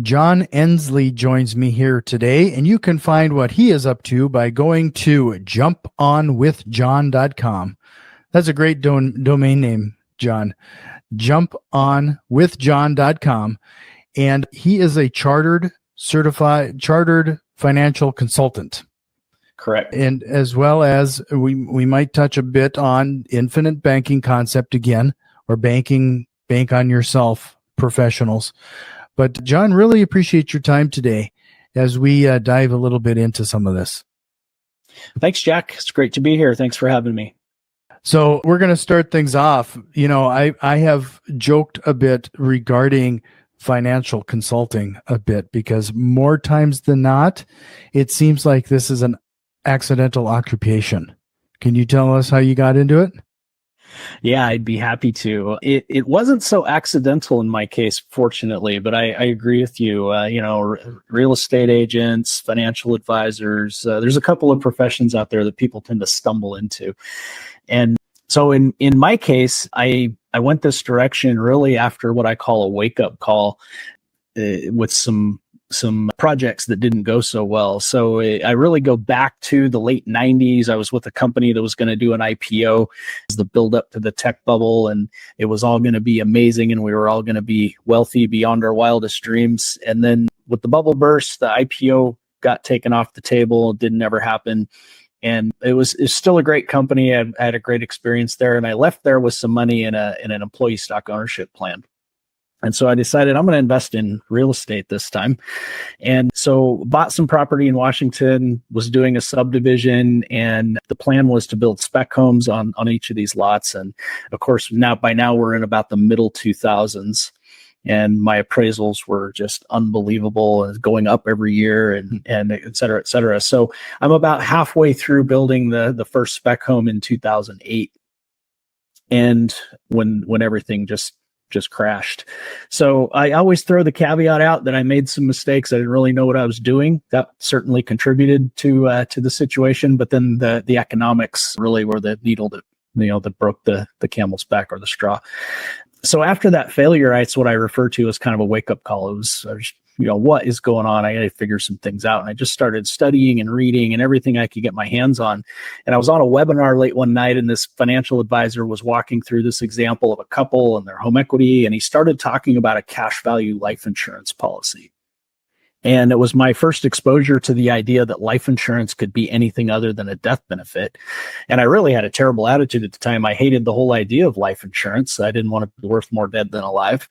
John Ensley joins me here today, and you can find what he is up to by going to jumponwithjohn.com. That's a great domain name, John. Jumponwithjohn.com. And he is a chartered financial consultant. Correct. And as well as we might touch a bit on infinite banking concept again, or bank on yourself professionals. But John, really appreciate your time today as we dive a little bit into some of this. Thanks, Jack. It's great to be here. Thanks for having me. So we're going to start things off. You know, I have joked a bit regarding financial consulting a bit because more times than not, it seems like this is an accidental occupation. Can you tell us how you got into it? Yeah, I'd be happy to. It wasn't so accidental in my case, fortunately, but I agree with you. Real estate agents, financial advisors, there's a couple of professions out there that people tend to stumble into. And so in my case, I went this direction really after what I call a wake-up call with some projects that didn't go so well. So I really go back to the late 90s. I was with a company that was going to do an IPO. It was the build up to the tech bubble, and it was all going to be amazing, and we were all going to be wealthy beyond our wildest dreams. And then with the bubble burst, the IPO got taken off the table. It didn't ever happen. And it's still a great company. I had a great experience there, and I left there with some money in an employee stock ownership plan. And so I decided I'm going to invest in real estate this time. And so bought some property in Washington, was doing a subdivision, and the plan was to build spec homes on each of these lots. And of course, by now we're in about the middle 2000s. And my appraisals were just unbelievable and going up every year and et cetera, et cetera. So I'm about halfway through building the first spec home in 2008. And when everything just crashed. So I always throw the caveat out that I made some mistakes. I didn't really know what I was doing. That certainly contributed to the situation. But then the economics really were the needle that broke the camel's back, or the straw. So after that failure, it's what I refer to as kind of a wake-up call. It was, what is going on? I got to figure some things out. And I just started studying and reading and everything I could get my hands on. And I was on a webinar late one night, and this financial advisor was walking through this example of a couple and their home equity. And he started talking about a cash value life insurance policy. And it was my first exposure to the idea that life insurance could be anything other than a death benefit. And I really had a terrible attitude at the time. I hated the whole idea of life insurance. I didn't want to be worth more dead than alive.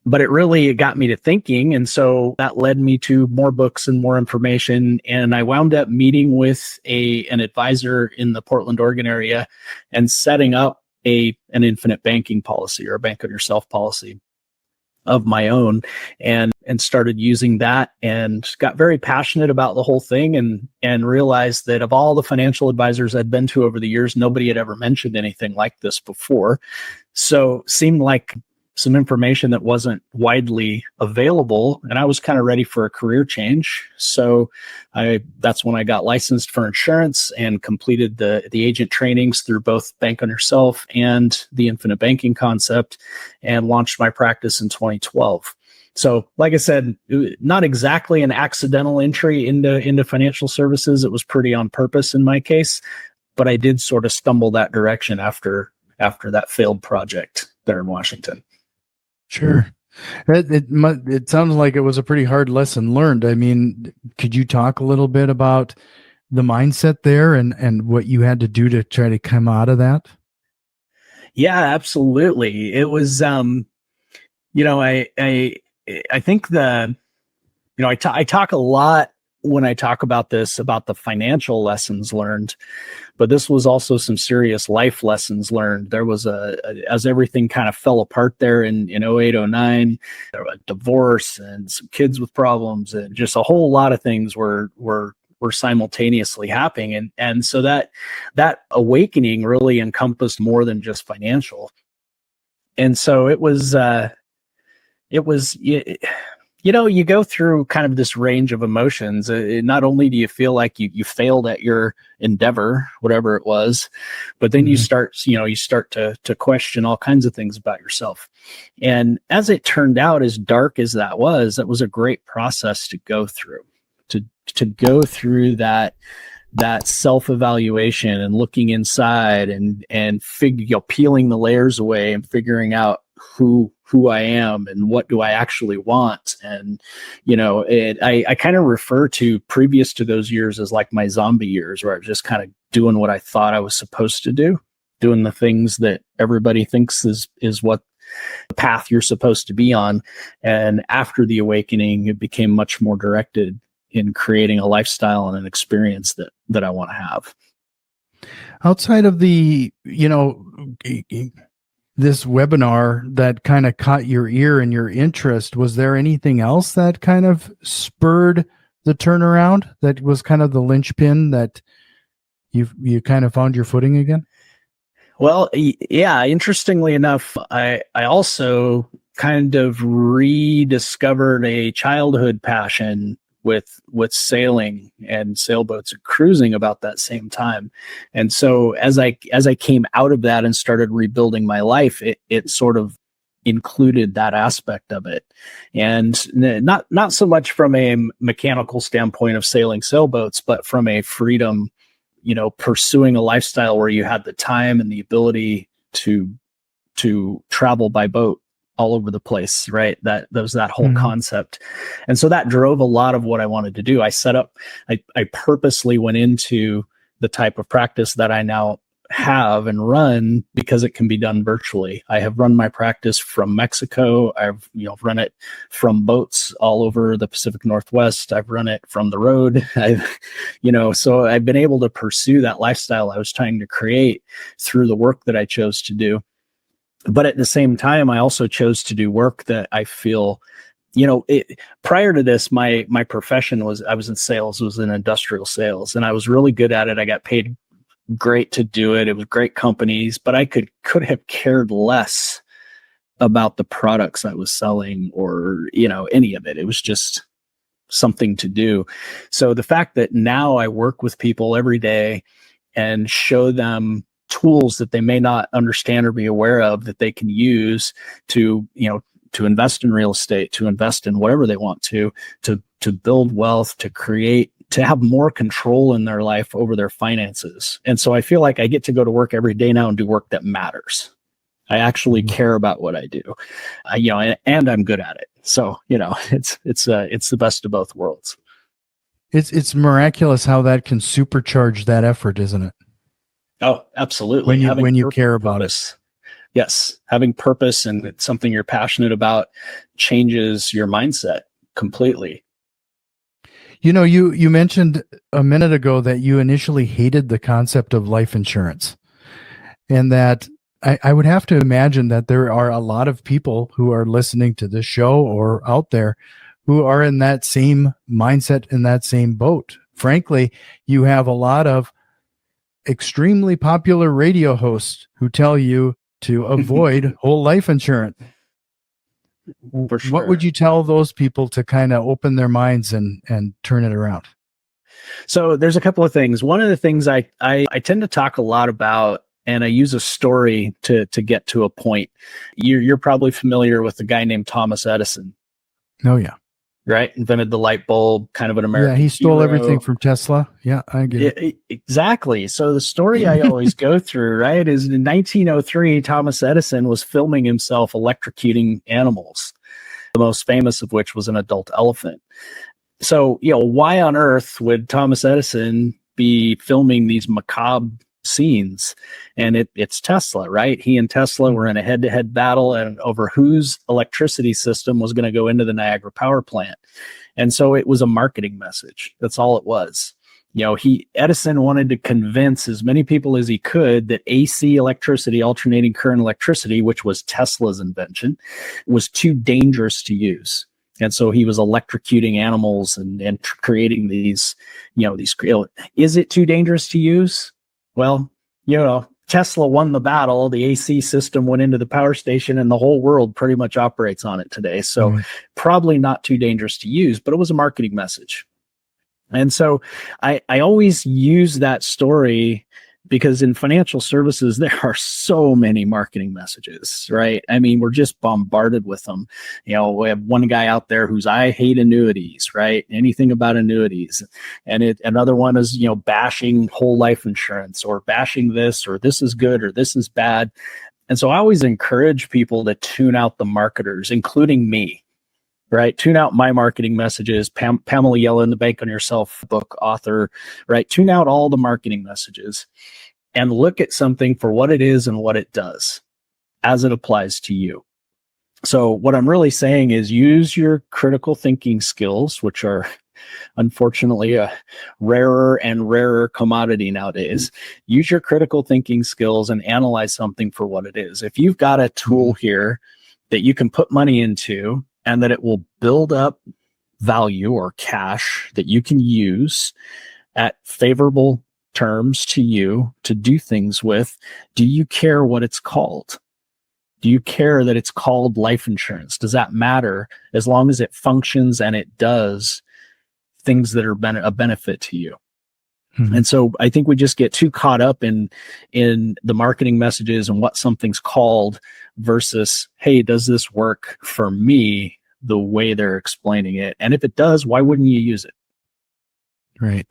But it got me to thinking. And so that led me to more books and more information. And I wound up meeting with an advisor in the Portland, Oregon area and setting up an infinite banking policy, or a bank on yourself policy of my own, and started using that, and got very passionate about the whole thing, and realized that of all the financial advisors I'd been to over the years, nobody had ever mentioned anything like this before. So seemed like some information that wasn't widely available, and I was kind of ready for a career change. So that's when I got licensed for insurance and completed the agent trainings through both Bank on Yourself and the infinite banking concept, and launched my practice in 2012. So like I said, not exactly an accidental entry into financial services. It was pretty on purpose in my case, but I did sort of stumble that direction after that failed project there in Washington. Sure. It sounds like it was a pretty hard lesson learned. I mean, could you talk a little bit about the mindset there and what you had to do to try to come out of that? Yeah, absolutely. It was, I think I talk a lot when I talk about this, about the financial lessons learned, but this was also some serious life lessons learned. There was as everything kind of fell apart there in 08, 09, there was a divorce and some kids with problems, and just a whole lot of things were simultaneously happening. And so that awakening really encompassed more than just financial. And so it was You go through kind of this range of emotions. Not only do you feel like you failed at your endeavor, whatever it was, but then you start to question all kinds of things about yourself. And as it turned out, as dark as that was a great process to go through, to go through that self-evaluation and looking inside and peeling the layers away and figuring out who I am and what do I actually want. And, I kind of refer to previous to those years as like my zombie years, where I was just kind of doing what I thought I was supposed to do, doing the things that everybody thinks is what the path you're supposed to be on. And after the awakening, it became much more directed in creating a lifestyle and an experience that I want to have. Outside of the, this webinar that kind of caught your ear and your interest, was there anything else that kind of spurred the turnaround, that was kind of the linchpin that you kind of found your footing again? Well, yeah, interestingly enough, I also kind of rediscovered a childhood passion with sailing and sailboats and cruising about that same time. And so as I came out of that and started rebuilding my life, it sort of included that aspect of it. And not so much from a mechanical standpoint of sailing sailboats, but from a freedom, pursuing a lifestyle where you had the time and the ability to travel by boat all over the place, right? That was that whole concept. And so that drove a lot of what I wanted to do. I purposely went into the type of practice that I now have and run because it can be done virtually. I have run my practice from Mexico. I've run it from boats all over the Pacific Northwest. I've run it from the road. So I've been able to pursue that lifestyle I was trying to create through the work that I chose to do. But at the same time, I also chose to do work that I feel, prior to this, my profession I was in sales, was in industrial sales, and I was really good at it. I got paid great to do it. It was great companies, but I could have cared less about the products I was selling or, any of it. It was just something to do. So the fact that now I work with people every day and show them tools that they may not understand or be aware of that they can use to invest in real estate, to invest in whatever they want to build wealth, to have more control in their life over their finances. And so I feel like I get to go to work every day now and do work that matters. I actually care about what I do, and I'm good at it. So, it's the best of both worlds. It's miraculous how that can supercharge that effort, isn't it? Oh, absolutely. When you care about it. Yes. Having purpose and it's something you're passionate about changes your mindset completely. You mentioned a minute ago that you initially hated the concept of life insurance, and that I would have to imagine that there are a lot of people who are listening to this show or out there who are in that same mindset, in that same boat. Frankly, you have a lot of extremely popular radio hosts who tell you to avoid whole life insurance. For sure. What would you tell those people to kind of open their minds and turn it around? So there's a couple of things. One of the things I tend to talk a lot about, and I use a story to get to a point. You're probably familiar with a guy named Thomas Edison. Oh yeah. Right? Invented the light bulb, kind of an American he stole hero. everything from Tesla. Yeah, I get it. Exactly. So the story I always go through, right, is in 1903, Thomas Edison was filming himself electrocuting animals, the most famous of which was an adult elephant. So, why on earth would Thomas Edison be filming these macabre scenes? And it's Tesla, right? He and Tesla were in a head-to-head battle and over whose electricity system was going to go into the Niagara power plant. And so it was a marketing message. That's all it was. Edison wanted to convince as many people as he could that AC electricity, alternating current electricity, which was Tesla's invention, was too dangerous to use. And so he was electrocuting animals and creating these. Is it too dangerous to use? Well, Tesla won the battle. The AC system went into the power station, and the whole world pretty much operates on it today. So probably not too dangerous to use, but it was a marketing message. And so I always use that story because in financial services, there are so many marketing messages, right? I mean, we're just bombarded with them. We have one guy out there who's, I hate annuities, right? Anything about annuities. And another one is, bashing whole life insurance, or bashing this, or this is good, or this is bad. And so I always encourage people to tune out the marketers, including me. Right? Tune out my marketing messages. Pamela Yellen, the Bank on Yourself book author, right? Tune out all the marketing messages and look at something for what it is and what it does as it applies to you. So what I'm really saying is use your critical thinking skills, which are unfortunately a rarer and rarer commodity nowadays. Use your critical thinking skills and analyze something for what it is. If you've got a tool here that you can put money into, and that it will build up value or cash that you can use at favorable terms to you to do things with, do you care what it's called? Do you care that it's called life insurance? Does that matter as long as it functions and it does things that are a benefit to you? And so I think we just get too caught up in the marketing messages and what something's called versus, hey, does this work for me the way they're explaining it? And if it does, why wouldn't you use it? Right.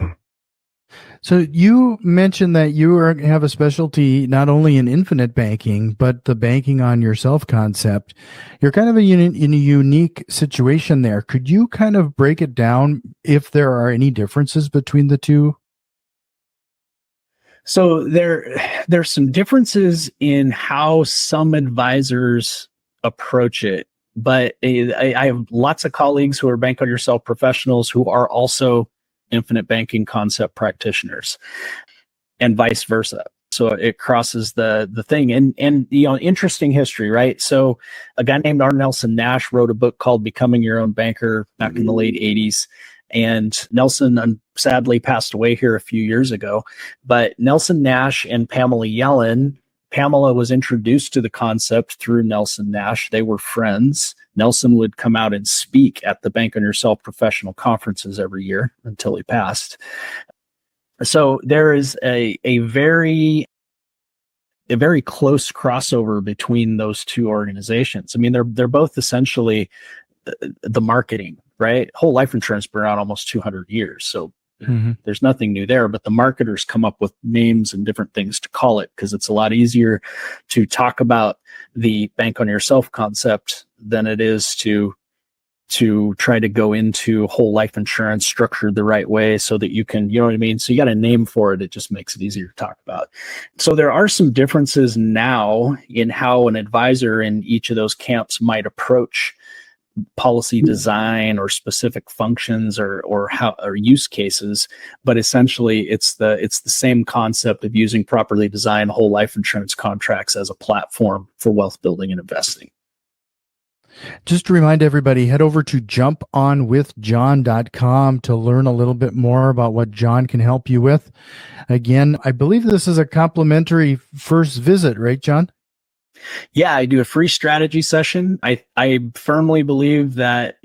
So you mentioned that you have a specialty not only in infinite banking, but the banking on yourself concept. You're kind of in a unique situation there. Could you kind of break it down if there are any differences between the two? So there's some differences in how some advisors approach it, but I have lots of colleagues who are Bank on Yourself professionals who are also infinite banking concept practitioners, and vice versa. So it crosses the thing, and interesting history, right? So a guy named R. Nelson Nash wrote a book called Becoming Your Own Banker back in the late 80s. And Nelson sadly passed away here a few years ago. But Nelson Nash and Pamela Yellen, Pamela was introduced to the concept through Nelson Nash. They were friends. Nelson would come out and speak at the Bank on Yourself professional conferences every year until he passed. So there is a very close crossover between those two organizations. I mean, they're both essentially the marketing, right? Whole life insurance been around almost 200 years. So there's nothing new there, but the marketers come up with names and different things to call it because it's a lot easier to talk about the Bank on Yourself concept than it is to try to go into whole life insurance structured the right way so that you can, you know what I mean? So you got a name for it. It just makes it easier to talk about. So there are some differences now in how an advisor in each of those camps might approach policy design or specific functions or use cases, but essentially it's the same concept of using properly designed whole life insurance contracts as a platform for wealth building and investing. Just to remind everybody, head over to jumponwithjohn.com to learn a little bit more about what John can help you with. Again, I believe this is a complimentary first visit, right, John? Yeah, I do a free strategy session. I firmly believe that,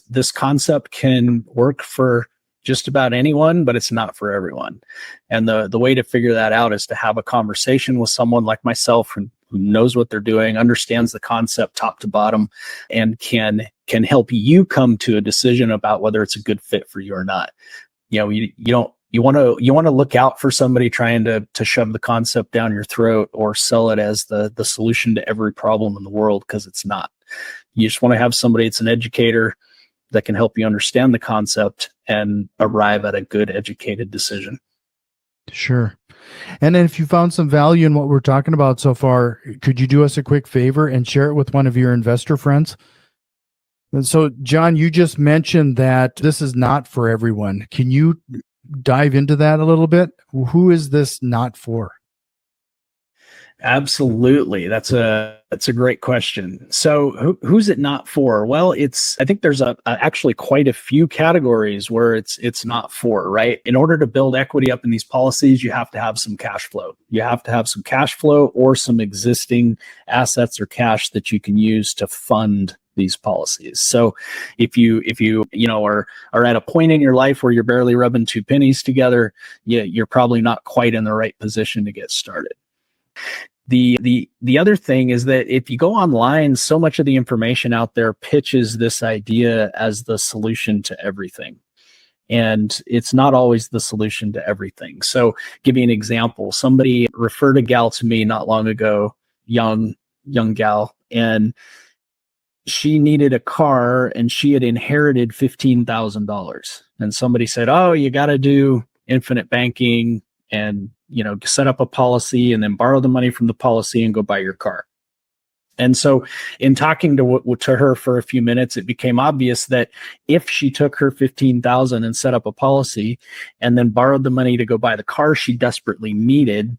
this concept can work for just about anyone, but it's not for everyone. And the way to figure that out is to have a conversation with someone like myself who knows what they're doing, understands the concept top to bottom, and can help you come to a decision about whether it's a good fit for you or not. You want to look out for somebody trying to shove the concept down your throat or sell it as the solution to every problem in the world, because it's not. You just want to have somebody that's an educator that can help you understand the concept and arrive at a good educated decision. Sure. And then if you found some value in what we're talking about so far, could you do us a quick favor and share it with one of your investor friends? And so, John, you just mentioned that this is not for everyone. Can you dive into that a little bit? Who is this not for? Absolutely. That's a great question. So who's it not for? Well, I think there's actually quite a few categories where it's not for, right? In order to build equity up in these policies, you have to have some cash flow. You have to have some cash flow or some existing assets or cash that you can use to fund these policies. So if you are at a point in your life where you're barely rubbing two pennies together, you're probably not quite in the right position to get started. The other thing is that if you go online, so much of the information out there pitches this idea as the solution to everything. And it's not always the solution to everything. So give you an example. Somebody referred a gal to me not long ago, young gal, and she needed a car and she had inherited $15,000. And somebody said, "Oh, you got to do infinite banking and set up a policy and then borrow the money from the policy and go buy your car." And so in talking to her for a few minutes, it became obvious that if she took her $15,000 and set up a policy and then borrowed the money to go buy the car she desperately needed,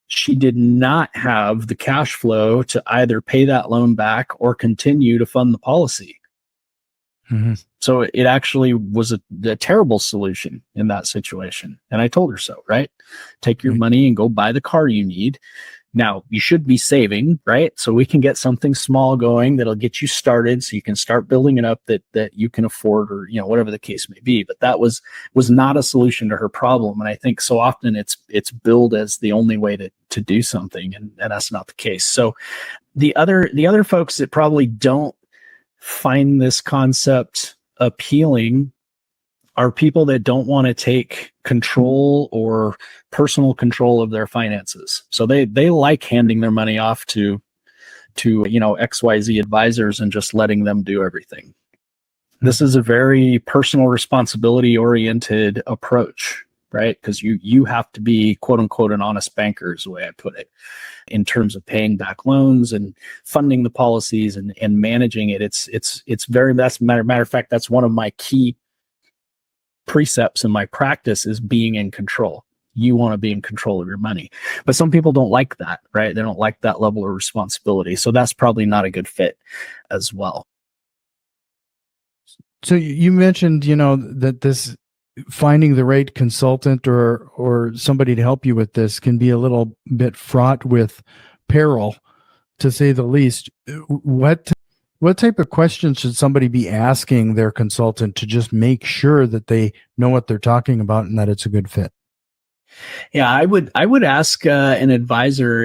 she did not have the cash flow to either pay that loan back or continue to fund the policy. Mm-hmm. So it actually was a terrible solution in that situation. And I told her so, right? Take your money and go buy the car you need. Now, you should be saving, right? So we can get something small going that'll get you started so you can start building it up that you can afford, or whatever the case may be. But that was not a solution to her problem. And I think so often it's billed as the only way to do something, and that's not the case. So the other folks that probably don't find this concept appealing are people that don't want to take control or personal control of their finances. So they like handing their money off to XYZ advisors and just letting them do everything. This is a very personal responsibility oriented approach, right? Because you have to be, quote unquote, an honest banker is the way I put it, in terms of paying back loans and funding the policies and managing it. That's matter of fact, that's one of my key precepts in my practice, is being in control. You want to be in control of your money. But some people don't like that, right? They don't like that level of responsibility. So that's probably not a good fit as well. So you mentioned, that this finding the right consultant or somebody to help you with this can be a little bit fraught with peril, to say the least. What type of questions should somebody be asking their consultant to just make sure that they know what they're talking about and that it's a good fit? Yeah, I would ask an advisor,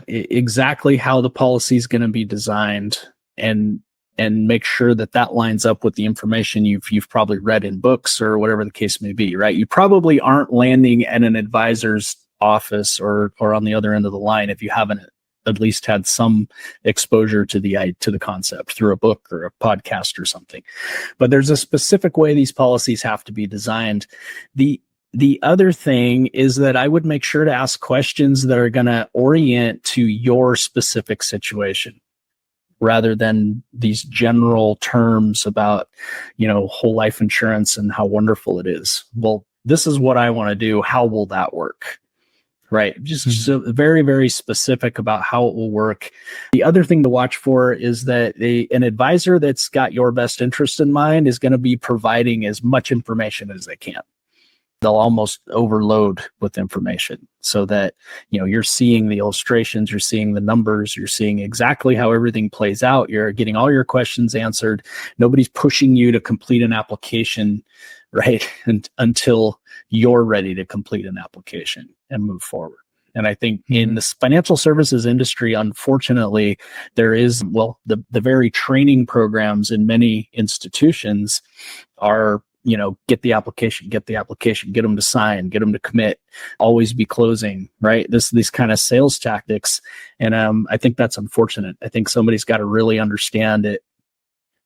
exactly how the policy is going to be designed, and make sure that lines up with the information you've probably read in books or whatever the case may be, right? You probably aren't landing at an advisor's office or on the other end of the line if you haven't at least had some exposure to the concept through a book or a podcast or something. But there's a specific way these policies have to be designed. The other thing is that I would make sure to ask questions that are going to orient to your specific situation, rather than these general terms about, whole life insurance and how wonderful it is. Well, this is what I want to do. How will that work? Right. Just very, very specific about how it will work. The other thing to watch for is that an advisor that's got your best interest in mind is going to be providing as much information as they can. They'll almost overload with information so that, you're seeing the illustrations, you're seeing the numbers, you're seeing exactly how everything plays out. You're getting all your questions answered. Nobody's pushing you to complete an application, right? Until you're ready to complete an application and move forward. And I think in the financial services industry, unfortunately, there is, the very training programs in many institutions are, get the application, get them to sign, get them to commit, always be closing, right? These kind of sales tactics. And I think that's unfortunate. I think somebody's got to really understand it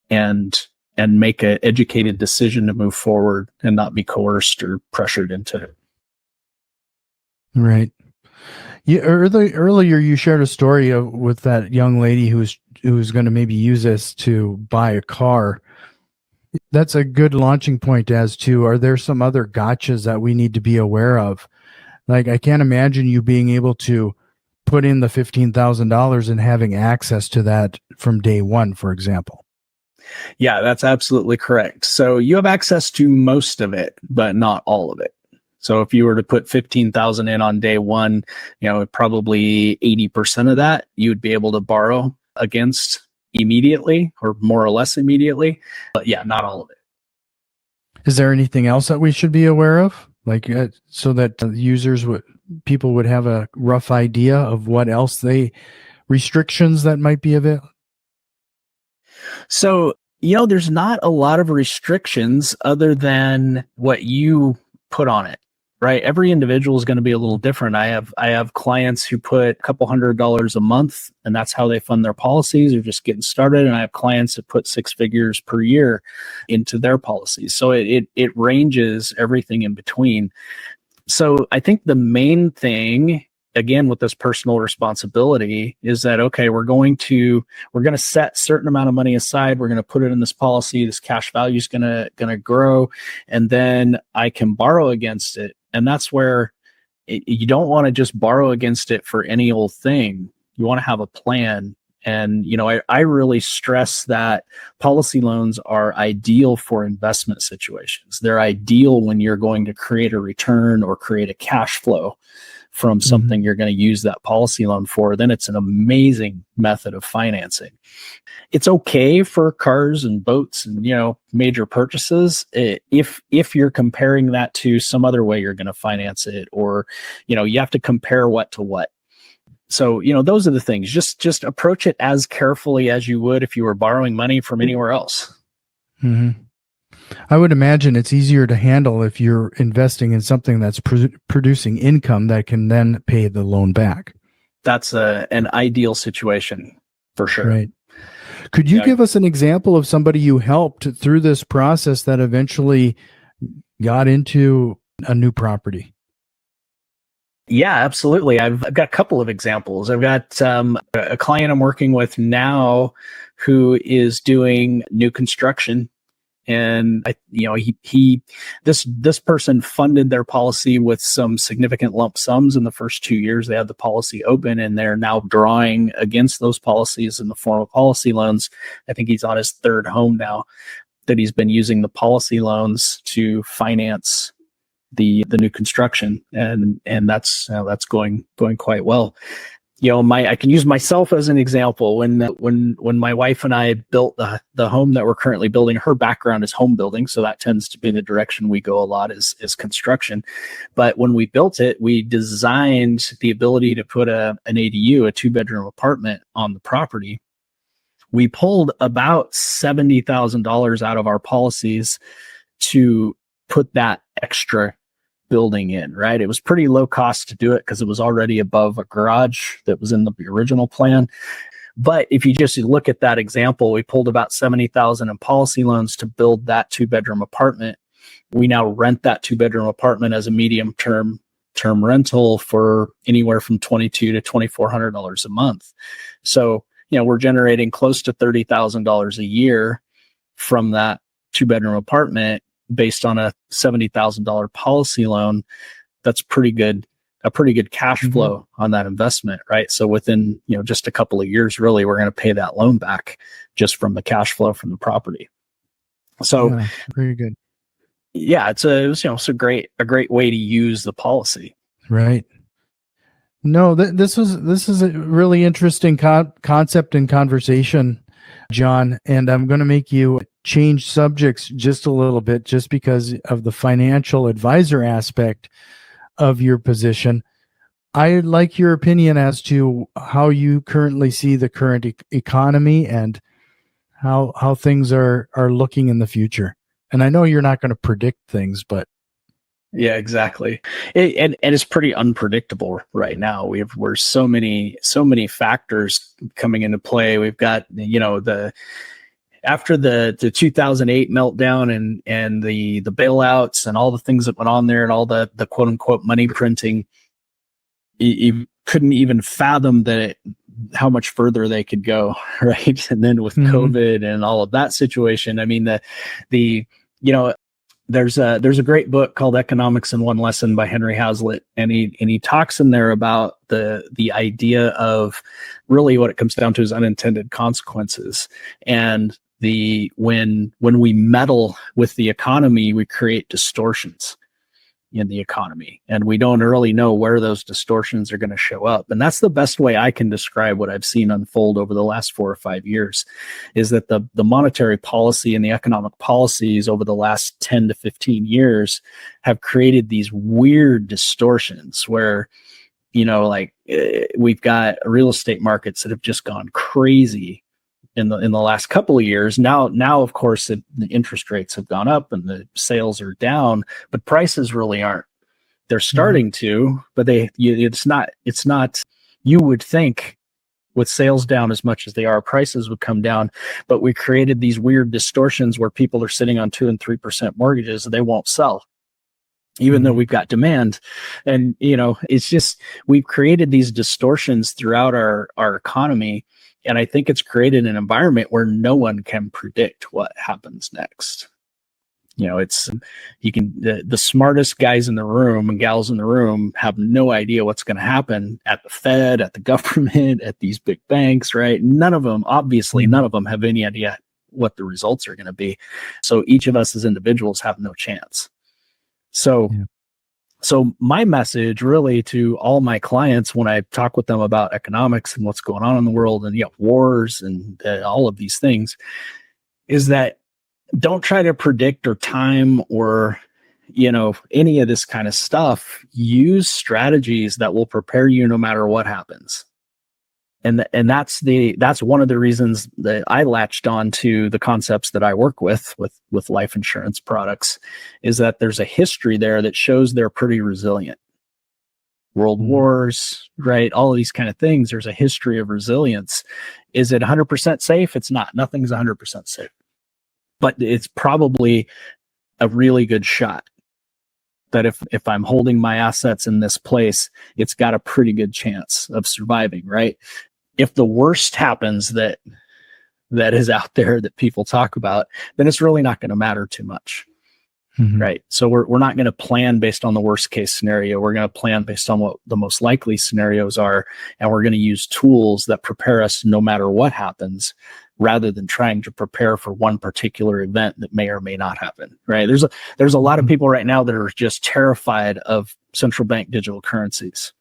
and make an educated decision to move forward and not be coerced or pressured into it. Right. Yeah. Earlier you shared a story with that young lady who's going to maybe use this to buy a car. That's a good launching point as to, are there some other gotchas that we need to be aware of? Like, I can't imagine you being able to put in the $15,000 and having access to that from day one, for example. Yeah, that's absolutely correct. So you have access to most of it, but not all of it. So if you were to put 15,000 in on day one, probably 80% of that you would be able to borrow against immediately, or more or less immediately. But yeah, not all of it. Is there anything else that we should be aware of? Like, so that people would have a rough idea of what else restrictions that might be available? So, there's not a lot of restrictions other than what you put on it, right? Every individual is going to be a little different. I have clients who put a couple $100 a month, and that's how they fund their policies. They're just getting started. And I have clients that put 6 figures per year into their policies. So it ranges everything in between. So I think the main thing, again, with this personal responsibility, is that, okay, we're going to set a certain amount of money aside. We're going to put it in this policy. This cash value is going to grow, and then I can borrow against it. And that's where you don't want to just borrow against it for any old thing. You want to have a plan. And, I really stress that policy loans are ideal for investment situations. They're ideal when you're going to create a return or create a cash flow from something you're going to use that policy loan for. Then it's an amazing method of financing. It's okay for cars and boats and, major purchases if you're comparing that to some other way you're going to finance it, or, you have to compare what to what. So, those are the things. Just approach it as carefully as you would if you were borrowing money from anywhere else. Mm-hmm. I would imagine it's easier to handle if you're investing in something that's producing income that can then pay the loan back. That's an ideal situation for sure. Right. Could you give us an example of somebody you helped through this process that eventually got into a new property? Yeah, absolutely. I've got a couple of examples. I've got a client I'm working with now who is doing new construction, and this person funded their policy with some significant lump sums in the first 2 years they had the policy open, and they're now drawing against those policies in the form of policy loans. I think he's on his third home now that he's been using the policy loans to finance the new construction, and that's going quite well. I can use myself as an example. When my wife and I built the home that we're currently building, her background is home building, so that tends to be the direction we go a lot, is construction. But when we built it, we designed the ability to put an ADU, a 2-bedroom apartment, on the property. We pulled about $70,000 out of our policies to put that extra building in, right? It was pretty low cost to do it because it was already above a garage that was in the original plan. But if you just look at that example, we pulled about $70,000 in policy loans to build that 2-bedroom apartment. We now rent that 2-bedroom apartment as a medium term rental for anywhere from $2,200 to $2,400 a month. So, we're generating close to $30,000 a year from that 2-bedroom apartment based on a $70,000 policy loan. That's a pretty good cash flow on that investment, right? So within, just a couple of years, really, we're going to pay that loan back just from the cash flow from the property. So very good. Yeah, it's a great way to use the policy. Right. No, this is a really interesting concept and conversation, John, and I'm going to make you change subjects just a little bit, just because of the financial advisor aspect of your position. I'd like your opinion as to how you currently see the current economy and how things are looking in the future. And I know you're not going to predict things, but yeah, exactly. And it's pretty unpredictable right now. We're so many factors coming into play. We've got, after the 2008 meltdown and the bailouts and all the things that went on there and all the quote unquote money printing, you couldn't even fathom how much further they could go, right? And then with COVID and all of that situation, I mean, there's a great book called Economics in One Lesson by Henry Hazlitt, and he talks in there about the idea of really what it comes down to is unintended consequences. And when we meddle with the economy, we create distortions in the economy, and we don't really know where those distortions are going to show up. And that's the best way I can describe what I've seen unfold over the last 4 or 5 years, is that the monetary policy and the economic policies over the last 10 to 15 years have created these weird distortions where, we've got real estate markets that have just gone crazy in the last couple of years. Now, of course, the interest rates have gone up and the sales are down, but prices really aren't. They're starting to, but it's not. You would think with sales down as much as they are, prices would come down. But we created these weird distortions where people are sitting on 2% and 3% mortgages and they won't sell, even though we've got demand. And it's just, we've created these distortions throughout our economy. And I think it's created an environment where no one can predict what happens next. The smartest guys in the room and gals in the room have no idea what's going to happen at the Fed, at the government, at these big banks, right? None of them have any idea what the results are going to be. So each of us as individuals have no chance. So my message really to all my clients when I talk with them about economics and what's going on in the world and wars and all of these things is that don't try to predict or time or any of this kind of stuff. Use strategies that will prepare you no matter what happens. And that's one of the reasons that I latched on to the concepts that I work with life insurance products, is that there's a history there that shows they're pretty resilient. World wars, right? All of these kind of things. There's a history of resilience. Is it 100% safe? It's not. Nothing's 100% safe, but it's probably a really good shot that if I'm holding my assets in this place, it's got a pretty good chance of surviving, right? If the worst happens that is out there that people talk about, then it's really not going to matter too much, right? So we're not going to plan based on the worst case scenario. We're going to plan based on what the most likely scenarios are, and we're going to use tools that prepare us no matter what happens, rather than trying to prepare for one particular event that may or may not happen, right? There's a lot of people right now that are just terrified of central bank digital currencies,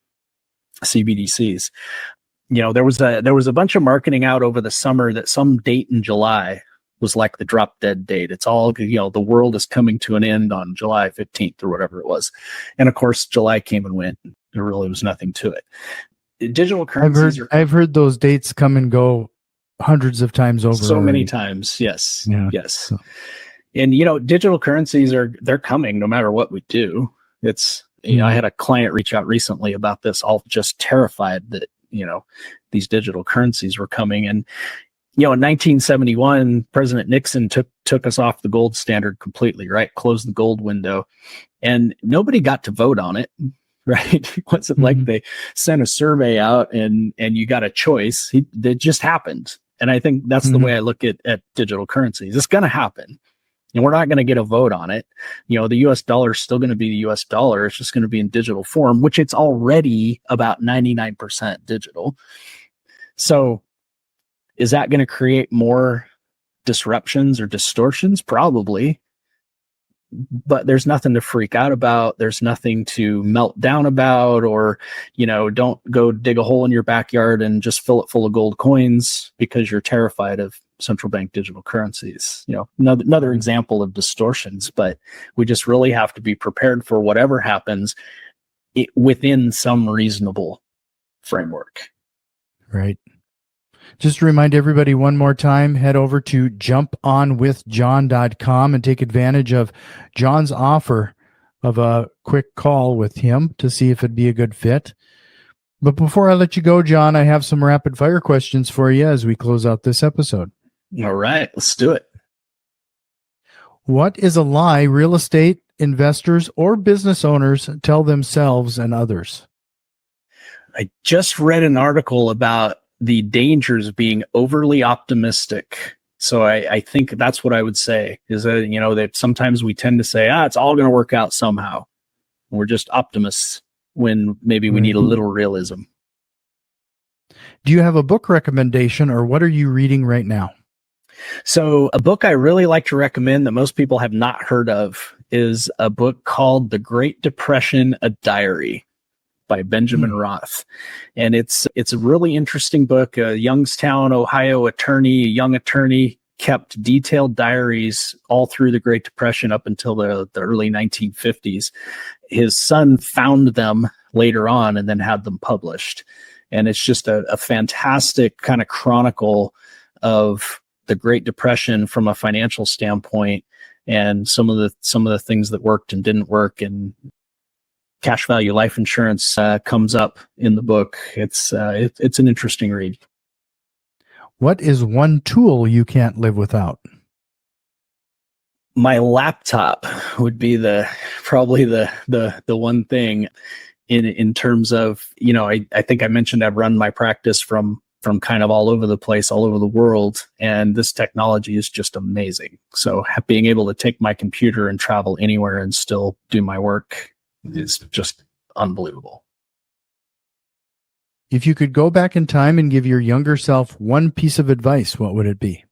CBDCs. There was a bunch of marketing out over the summer that some date in July was like the drop dead date. It's all, the world is coming to an end on July 15th or whatever it was. And of course, July came and went. There really was nothing to it. Digital currencies I've heard those dates come and go hundreds of times over. So many times. Yes. Yeah. Yes. So. And, digital currencies they're coming no matter what we do. It's, I had a client reach out recently about this, all just terrified that, these digital currencies were coming. And, in 1971, President Nixon took us off the gold standard completely, right? Closed the gold window, and nobody got to vote on it, right? It wasn't like they sent a survey out and you got a choice. It just happened. And I think that's the way I look at digital currencies. It's going to happen. And we're not going to get a vote on it. The US dollar is still going to be the US dollar. It's just going to be in digital form, which it's already about 99% digital. So is that going to create more disruptions or distortions? Probably. But there's nothing to freak out about. There's nothing to melt down about, or, don't go dig a hole in your backyard and just fill it full of gold coins because you're terrified of central bank digital currencies. Another example of distortions, but we just really have to be prepared for whatever happens within some reasonable framework. Right. Just to remind everybody one more time, head over to jumponwithjohn.com and take advantage of John's offer of a quick call with him to see if it'd be a good fit. But before I let you go, John, I have some rapid fire questions for you as we close out this episode. All right, let's do it. What is a lie real estate investors or business owners tell themselves and others? I just read an article about the dangers of being overly optimistic So I think that's what I would say is that, that sometimes we tend to say, it's all going to work out somehow. We're just optimists when maybe we need a little realism. Do you have a book recommendation, or what are you reading right now? So a book I really like to recommend that most people have not heard of is a book called The Great Depression, A Diary by Benjamin Roth. And it's a really interesting book. A Youngstown, Ohio young attorney, kept detailed diaries all through the Great Depression up until the early 1950s. His son found them later on and then had them published. And it's just a fantastic kind of chronicle of the Great Depression from a financial standpoint, and some of the things that worked and didn't work. And cash value life insurance comes up in the book. It's an interesting read. What is one tool you can't live without? My laptop would be probably the one thing in terms of, I think I mentioned I've run my practice from kind of all over the place, all over the world. And this technology is just amazing. So being able to take my computer and travel anywhere and still do my work is just unbelievable. If you could go back in time and give your younger self one piece of advice, what would it be?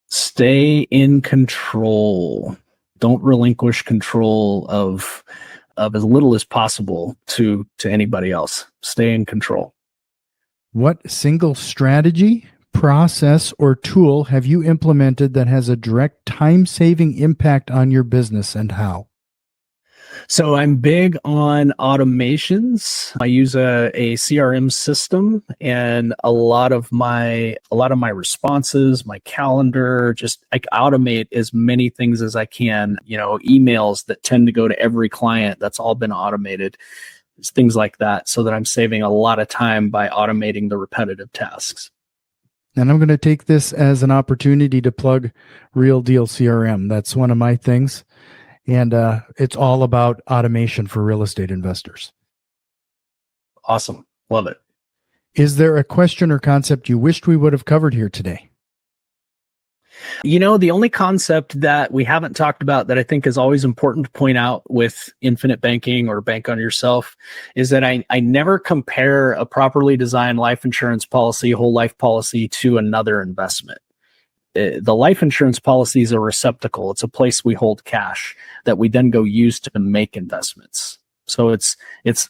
Stay in control. Don't relinquish control of as little as possible to anybody else. Stay in control. What single strategy, process, or tool have you implemented that has a direct time-saving impact on your business, and how? So I'm big on automations. I use a CRM system, and a lot of my responses, my calendar, just I automate as many things as I can. Emails that tend to go to every client, that's all been automated. It's things like that, so that I'm saving a lot of time by automating the repetitive tasks. And I'm going to take this as an opportunity to plug Real Deal CRM. That's one of my things. And it's all about automation for real estate investors. Awesome. Love it. Is there a question or concept you wished we would have covered here today? The only concept that we haven't talked about that I think is always important to point out with infinite banking or bank on yourself is that I never compare a properly designed life insurance policy, whole life policy, to another investment. The life insurance policy is a receptacle. It's a place we hold cash that we then go use to make investments. So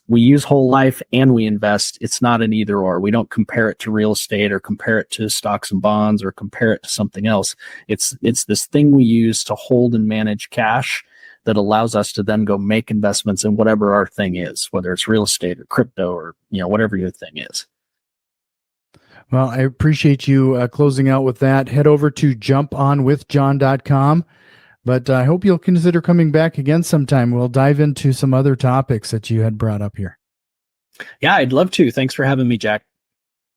we use whole life and we invest. It's not an either or. We don't compare it to real estate or compare it to stocks and bonds or compare it to something else. It's this thing we use to hold and manage cash that allows us to then go make investments in whatever our thing is, whether it's real estate or crypto or, whatever your thing is. Well, I appreciate you closing out with that. Head over to jumponwithjohn.com. But I hope you'll consider coming back again sometime. We'll dive into some other topics that you had brought up here. Yeah, I'd love to. Thanks for having me, Jack.